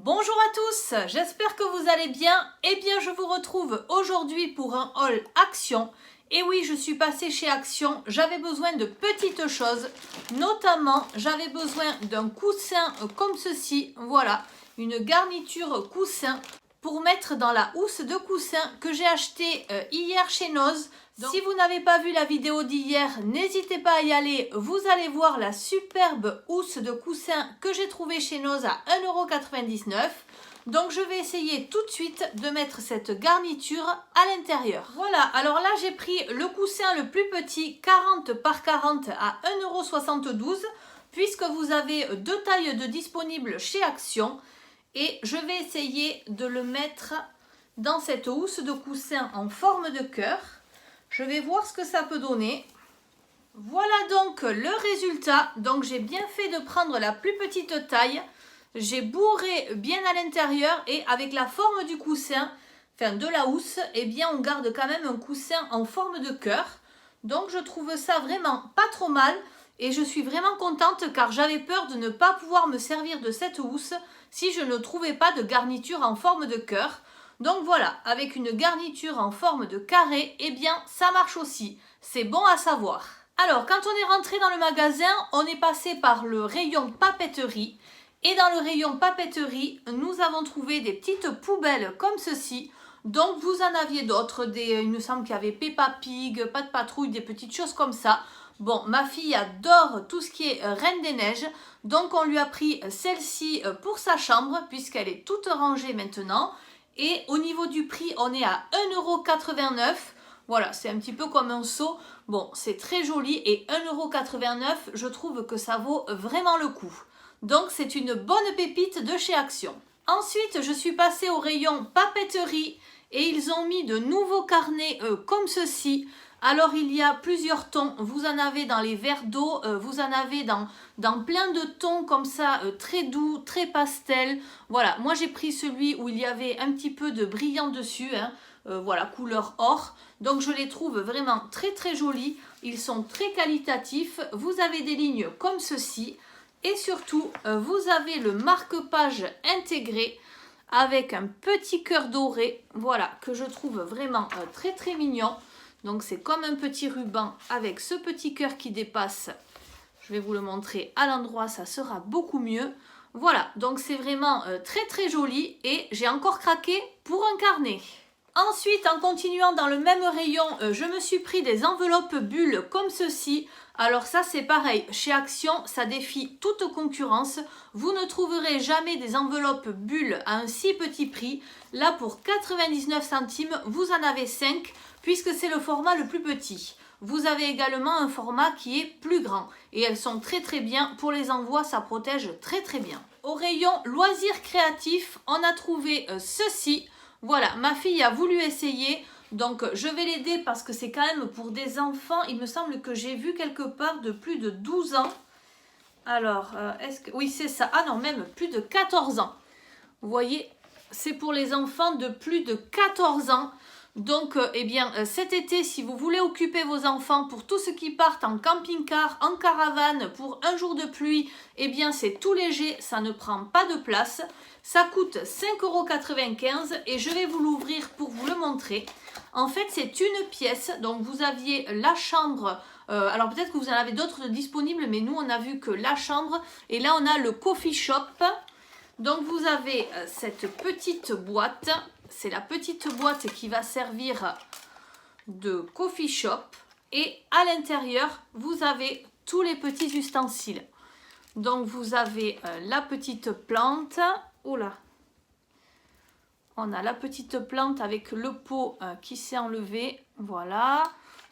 Bonjour à tous, j'espère que vous allez bien. Eh bien, je vous retrouve aujourd'hui pour un haul Action. Et oui, je suis passée chez Action, j'avais besoin de petites choses. Notamment, j'avais besoin d'un coussin comme ceci. Voilà, une garniture coussin pour mettre dans la housse de coussin que j'ai acheté hier chez Noz. Donc, si vous n'avez pas vu la vidéo d'hier, n'hésitez pas à y aller. Vous allez voir la superbe housse de coussin que j'ai trouvée chez Noz à 1,99 €. Donc je vais essayer tout de suite de mettre cette garniture à l'intérieur. Voilà, alors là j'ai pris le coussin le plus petit, 40 par 40 à 1,72 €, puisque vous avez deux tailles de disponibles chez Action. Et je vais essayer de le mettre dans cette housse de coussin en forme de cœur. Je vais voir ce que ça peut donner. Voilà donc le résultat. Donc j'ai bien fait de prendre la plus petite taille. J'ai bourré bien à l'intérieur et avec la forme du coussin, enfin de la housse, eh bien on garde quand même un coussin en forme de cœur. Donc je trouve ça vraiment pas trop mal et je suis vraiment contente car j'avais peur de ne pas pouvoir me servir de cette housse si je ne trouvais pas de garniture en forme de cœur. Donc voilà, avec une garniture en forme de carré, eh bien ça marche aussi. C'est bon à savoir. Alors quand on est rentré dans le magasin, on est passé par le rayon papeterie. Et dans le rayon papeterie, nous avons trouvé des petites poubelles comme ceci. Donc vous en aviez d'autres, il me semble qu'il y avait Peppa Pig, Pas de Patrouille, des petites choses comme ça. Bon, ma fille adore tout ce qui est Reine des Neiges, donc on lui a pris celle-ci pour sa chambre puisqu'elle est toute rangée maintenant. Et au niveau du prix, on est à 1,89 €. Voilà, c'est un petit peu comme un seau. Bon, c'est très joli et 1,89 €, je trouve que ça vaut vraiment le coup. Donc c'est une bonne pépite de chez Action. Ensuite, je suis passée au rayon papeterie et ils ont mis de nouveaux carnets comme ceci. Alors il y a plusieurs tons, vous en avez dans les verres d'eau, vous en avez dans plein de tons comme ça, très doux, très pastel. Voilà, moi j'ai pris celui où il y avait un petit peu de brillant dessus, hein. Voilà, couleur or. Donc je les trouve vraiment très très jolis, ils sont très qualitatifs. Vous avez des lignes comme ceci. Et surtout, vous avez le marque-page intégré avec un petit cœur doré, voilà, que je trouve vraiment très très mignon. Donc c'est comme un petit ruban avec ce petit cœur qui dépasse. Je vais vous le montrer à l'endroit, ça sera beaucoup mieux. Voilà, donc c'est vraiment très très joli et j'ai encore craqué pour un carnet. Ensuite, en continuant dans le même rayon, je me suis pris des enveloppes bulles comme ceci. Alors ça c'est pareil, chez Action, ça défie toute concurrence. Vous ne trouverez jamais des enveloppes bulles à un si petit prix. Là pour 99 centimes, vous en avez 5 puisque c'est le format le plus petit. Vous avez également un format qui est plus grand et elles sont très très bien. Pour les envois, ça protège très très bien. Au rayon loisirs créatifs, on a trouvé ceci. Voilà, ma fille a voulu essayer, donc je vais l'aider parce que c'est quand même pour des enfants. Il me semble que j'ai vu quelque part de plus de 12 ans. Alors, est-ce que... Oui, c'est ça. Ah non, même plus de 14 ans. Vous voyez, c'est pour les enfants de plus de 14 ans. Donc, eh bien, cet été, si vous voulez occuper vos enfants pour tous ceux qui partent en camping-car, en caravane, pour un jour de pluie, eh bien, c'est tout léger, ça ne prend pas de place. Ça coûte 5,95 € et je vais vous l'ouvrir pour vous le montrer. En fait, c'est une pièce, donc vous aviez la chambre. Alors peut-être que vous en avez d'autres disponibles, mais nous, on a vu que la chambre. Et là, on a le coffee shop. Donc, vous avez cette petite boîte. C'est la petite boîte qui va servir de coffee shop. Et à l'intérieur, vous avez tous les petits ustensiles. Donc, vous avez la petite plante. Oula! On a la petite plante avec le pot qui s'est enlevé. Voilà.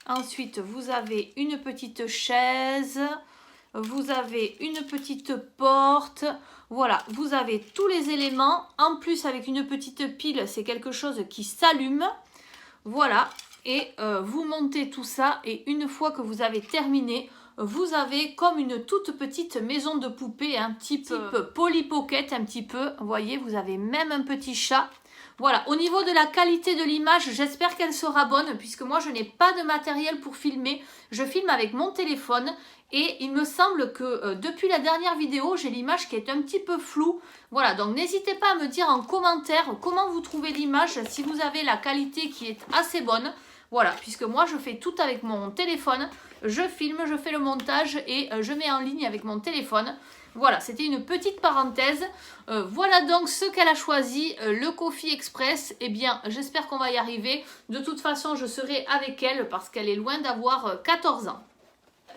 Ensuite, vous avez une petite chaise. Vous avez une petite porte. Voilà, vous avez tous les éléments. En plus, avec une petite pile, c'est quelque chose qui s'allume. Voilà. Et vous montez tout ça. Et une fois que vous avez terminé, vous avez comme une toute petite maison de poupée, un type Polly Pocket un petit peu. Vous voyez, vous avez même un petit chat. Voilà, au niveau de la qualité de l'image, j'espère qu'elle sera bonne puisque moi je n'ai pas de matériel pour filmer. Je filme avec mon téléphone et il me semble que depuis la dernière vidéo, j'ai l'image qui est un petit peu floue. Voilà, donc n'hésitez pas à me dire en commentaire comment vous trouvez l'image, si vous avez la qualité qui est assez bonne. Voilà, puisque moi je fais tout avec mon téléphone, je filme, je fais le montage et je mets en ligne avec mon téléphone. Voilà, c'était une petite parenthèse. Voilà donc ce qu'elle a choisi, le Coffee Express. Eh bien, j'espère qu'on va y arriver. De toute façon, je serai avec elle parce qu'elle est loin d'avoir 14 ans.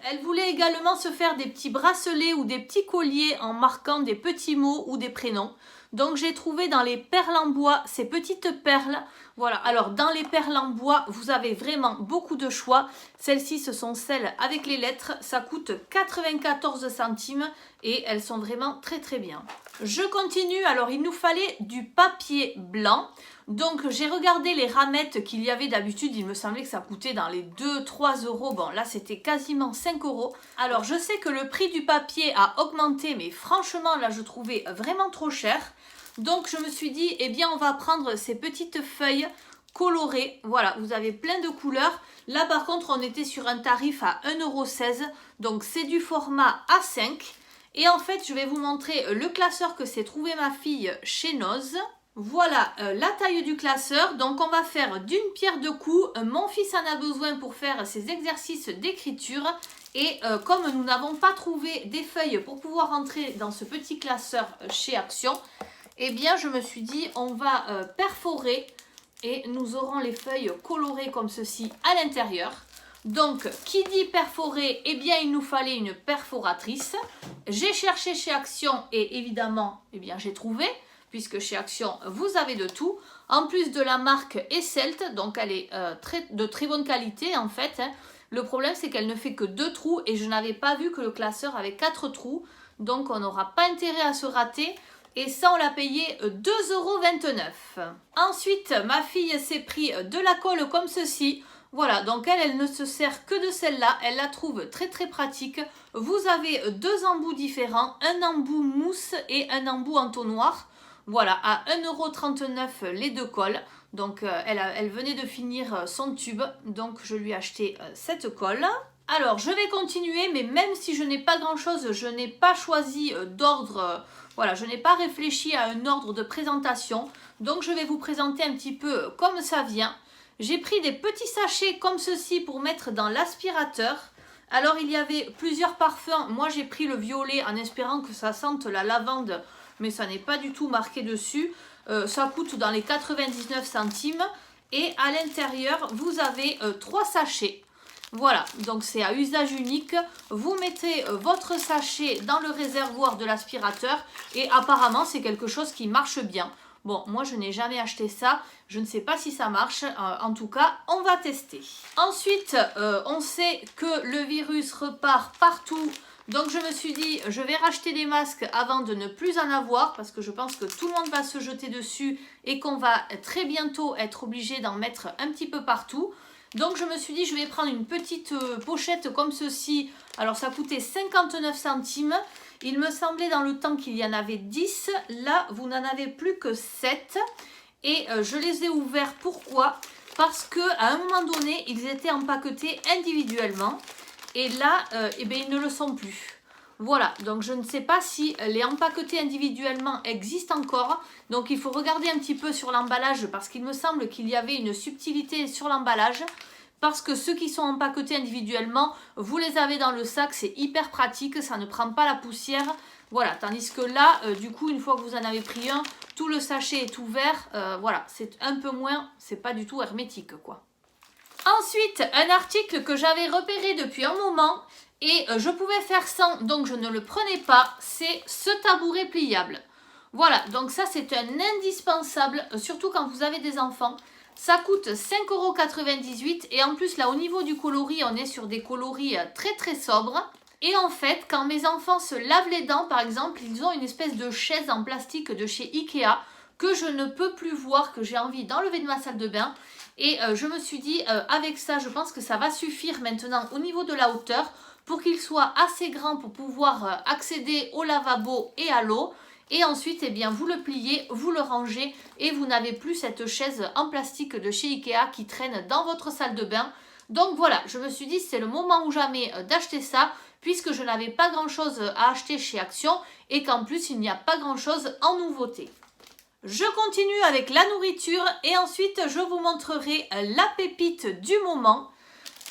Elle voulait également se faire des petits bracelets ou des petits colliers en marquant des petits mots ou des prénoms. Donc j'ai trouvé dans les perles en bois ces petites perles. Voilà, alors dans les perles en bois, vous avez vraiment beaucoup de choix. Celles-ci, ce sont celles avec les lettres. Ça coûte 94 centimes et elles sont vraiment très très bien. Je continue, alors il nous fallait du papier blanc. Donc j'ai regardé les ramettes qu'il y avait d'habitude, il me semblait que ça coûtait dans les 2-3 euros. Bon là c'était quasiment 5 euros. Alors je sais que le prix du papier a augmenté, mais franchement là je trouvais vraiment trop cher. Donc je me suis dit, eh bien on va prendre ces petites feuilles colorées. Voilà, vous avez plein de couleurs. Là par contre on était sur un tarif à 1,16 €. Donc c'est du format A5. Et en fait je vais vous montrer le classeur que s'est trouvé ma fille chez Noz. Voilà la taille du classeur, donc on va faire d'une pierre deux coups. Mon fils en a besoin pour faire ses exercices d'écriture et comme nous n'avons pas trouvé des feuilles pour pouvoir entrer dans ce petit classeur chez Action, eh bien je me suis dit on va perforer et nous aurons les feuilles colorées comme ceci à l'intérieur. Donc qui dit perforer, eh bien il nous fallait une perforatrice. J'ai cherché chez Action et évidemment eh bien j'ai trouvé. Puisque chez Action, vous avez de tout. En plus de la marque Esselt, donc elle est de très bonne qualité en fait. Hein. Le problème, c'est qu'elle ne fait que 2 trous et je n'avais pas vu que le classeur avait 4 trous. Donc on n'aura pas intérêt à se rater. Et ça, on l'a payé 2,29 €. Ensuite, ma fille s'est pris de la colle comme ceci. Voilà, donc elle ne se sert que de celle-là. Elle la trouve très très pratique. Vous avez 2 embouts différents. Un embout mousse et un embout entonnoir. Voilà, à 1,39 € les 2 colles. Donc elle venait de finir son tube, donc je lui ai acheté cette colle. Alors je vais continuer, mais même si je n'ai pas grand chose, je n'ai pas choisi d'ordre, voilà, je n'ai pas réfléchi à un ordre de présentation. Donc je vais vous présenter un petit peu comme ça vient. J'ai pris des petits sachets comme ceci pour mettre dans l'aspirateur. Alors il y avait plusieurs parfums, moi j'ai pris le violet en espérant que ça sente la lavande, mais ça n'est pas du tout marqué dessus. Ça coûte dans les 99 centimes et à l'intérieur vous avez 3 sachets. Voilà, donc c'est à usage unique. Vous mettez votre sachet dans le réservoir de l'aspirateur et apparemment c'est quelque chose qui marche bien. Bon, moi je n'ai jamais acheté ça, je ne sais pas si ça marche, en tout cas on va tester. Ensuite, on sait que le virus repart partout. Donc je me suis dit, je vais racheter des masques avant de ne plus en avoir parce que je pense que tout le monde va se jeter dessus et qu'on va très bientôt être obligé d'en mettre un petit peu partout. Donc je me suis dit, je vais prendre une petite pochette comme ceci. Alors ça coûtait 59 centimes. Il me semblait dans le temps qu'il y en avait 10. Là, vous n'en avez plus que 7. Et je les ai ouverts. Pourquoi? Parce qu'à un moment donné, ils étaient empaquetés individuellement. Et là, eh bien, ils ne le sont plus. Voilà, donc je ne sais pas si les empaquetés individuellement existent encore. Donc il faut regarder un petit peu sur l'emballage parce qu'il me semble qu'il y avait une subtilité sur l'emballage. Parce que ceux qui sont empaquetés individuellement, vous les avez dans le sac, c'est hyper pratique, ça ne prend pas la poussière. Voilà, tandis que là, du coup, une fois que vous en avez pris un, tout le sachet est ouvert. Voilà, c'est un peu moins, c'est pas du tout hermétique, quoi. Ensuite, un article que j'avais repéré depuis un moment et je pouvais faire sans, donc je ne le prenais pas, c'est ce tabouret pliable. Voilà, donc ça c'est un indispensable, surtout quand vous avez des enfants. Ça coûte 5,98 € et en plus là au niveau du coloris, on est sur des coloris très très sobres. Et en fait, quand mes enfants se lavent les dents par exemple, ils ont une espèce de chaise en plastique de chez Ikea que je ne peux plus voir, que j'ai envie d'enlever de ma salle de bain. Et je me suis dit, avec ça, je pense que ça va suffire maintenant au niveau de la hauteur. pour qu'il soit assez grand pour pouvoir accéder au lavabo et à l'eau. Et ensuite, eh bien, vous le pliez, vous le rangez et vous n'avez plus cette chaise en plastique de chez Ikea qui traîne dans votre salle de bain. Donc voilà, je me suis dit c'est le moment ou jamais d'acheter ça puisque je n'avais pas grand chose à acheter chez Action et qu'en plus il n'y a pas grand chose en nouveauté. Je continue avec la nourriture et ensuite je vous montrerai la pépite du moment.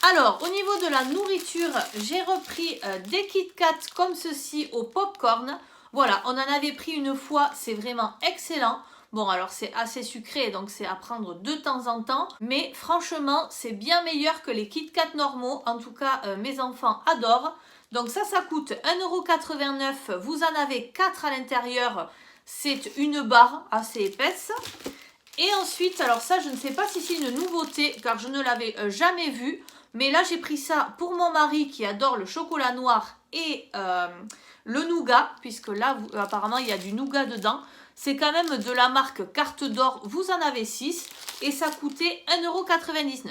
Alors au niveau de la nourriture, j'ai repris des Kit Kat comme ceci au popcorn. Voilà, on en avait pris une fois, c'est vraiment excellent. Bon, alors c'est assez sucré, donc c'est à prendre de temps en temps. Mais franchement, c'est bien meilleur que les Kit Kat normaux. En tout cas, mes enfants adorent. Donc ça coûte 1,89 €. Vous en avez 4 à l'intérieur. C'est une barre assez épaisse. Et ensuite, alors ça, je ne sais pas si c'est une nouveauté, car je ne l'avais jamais vu. Mais là, j'ai pris ça pour mon mari qui adore le chocolat noir et le nougat, puisque là, apparemment, il y a du nougat dedans. C'est quand même de la marque Carte d'Or, vous en avez 6 et ça coûtait 1,99 €.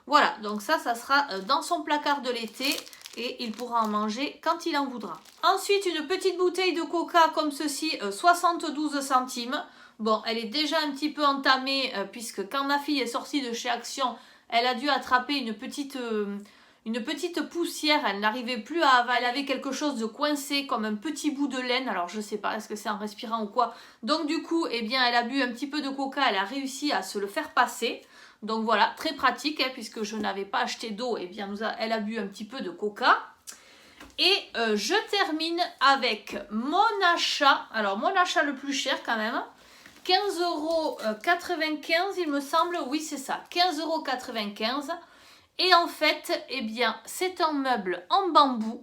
Voilà, donc ça sera dans son placard de l'été et il pourra en manger quand il en voudra. Ensuite, une petite bouteille de coca comme ceci, 72 centimes. Bon, elle est déjà un petit peu entamée puisque quand ma fille est sortie de chez Action, elle a dû attraper une petite poussière, elle n'arrivait plus à avaler, elle avait quelque chose de coincé comme un petit bout de laine, alors je sais pas, est-ce que c'est en respirant ou quoi. Donc du coup, eh bien, elle a bu un petit peu de coca, elle a réussi à se le faire passer. Donc voilà, très pratique, hein, puisque je n'avais pas acheté d'eau, eh bien, elle a bu un petit peu de coca. Et je termine avec mon achat, alors mon achat le plus cher quand même, 15,95 € il me semble, oui c'est ça, 15,95 €. Et en fait, eh bien, c'est un meuble en bambou,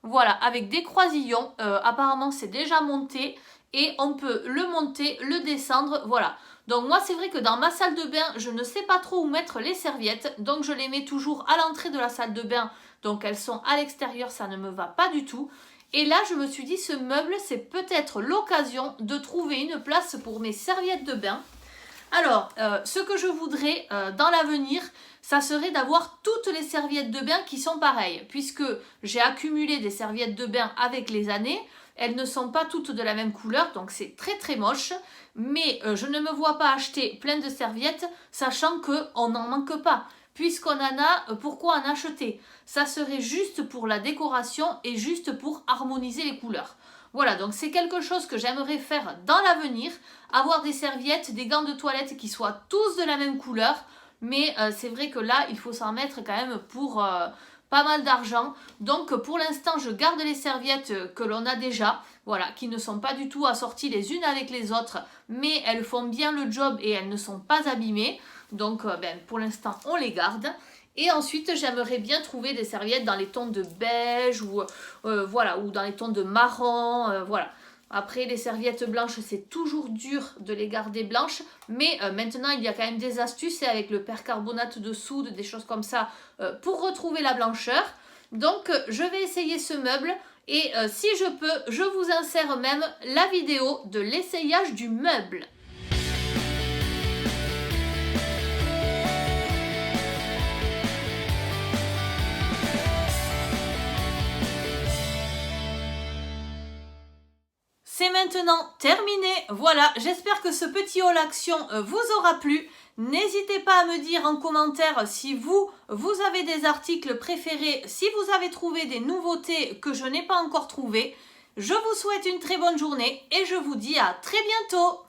voilà, avec des croisillons. Apparemment, c'est déjà monté et on peut le monter, le descendre, voilà. Donc moi, c'est vrai que dans ma salle de bain, je ne sais pas trop où mettre les serviettes, donc je les mets toujours à l'entrée de la salle de bain. Donc elles sont à l'extérieur, ça ne me va pas du tout. Et là, je me suis dit, ce meuble, c'est peut-être l'occasion de trouver une place pour mes serviettes de bain. Alors, ce que je voudrais dans l'avenir, ça serait d'avoir toutes les serviettes de bain qui sont pareilles. Puisque j'ai accumulé des serviettes de bain avec les années, elles ne sont pas toutes de la même couleur, donc c'est très très moche. Mais je ne me vois pas acheter plein de serviettes, sachant qu'on n'en manque pas. Puisqu'on en a, pourquoi en acheter? Ça serait juste pour la décoration et juste pour harmoniser les couleurs. Voilà, donc c'est quelque chose que j'aimerais faire dans l'avenir, avoir des serviettes, des gants de toilette qui soient tous de la même couleur, mais c'est vrai que là, il faut s'en mettre quand même pour pas mal d'argent. Donc pour l'instant, je garde les serviettes que l'on a déjà, voilà, qui ne sont pas du tout assorties les unes avec les autres, mais elles font bien le job et elles ne sont pas abîmées. Donc pour l'instant, on les garde. Et ensuite, j'aimerais bien trouver des serviettes dans les tons de beige ou voilà, ou dans les tons de marron, voilà. Après, les serviettes blanches, c'est toujours dur de les garder blanches. Mais maintenant, il y a quand même des astuces avec le percarbonate de soude, des choses comme ça, pour retrouver la blancheur. Donc, je vais essayer ce meuble. Et si je peux, je vous insère même la vidéo de l'essayage du meuble. C'est maintenant terminé, voilà, j'espère que ce petit haul action vous aura plu. N'hésitez pas à me dire en commentaire si vous avez des articles préférés, si vous avez trouvé des nouveautés que je n'ai pas encore trouvées. Je vous souhaite une très bonne journée et je vous dis à très bientôt.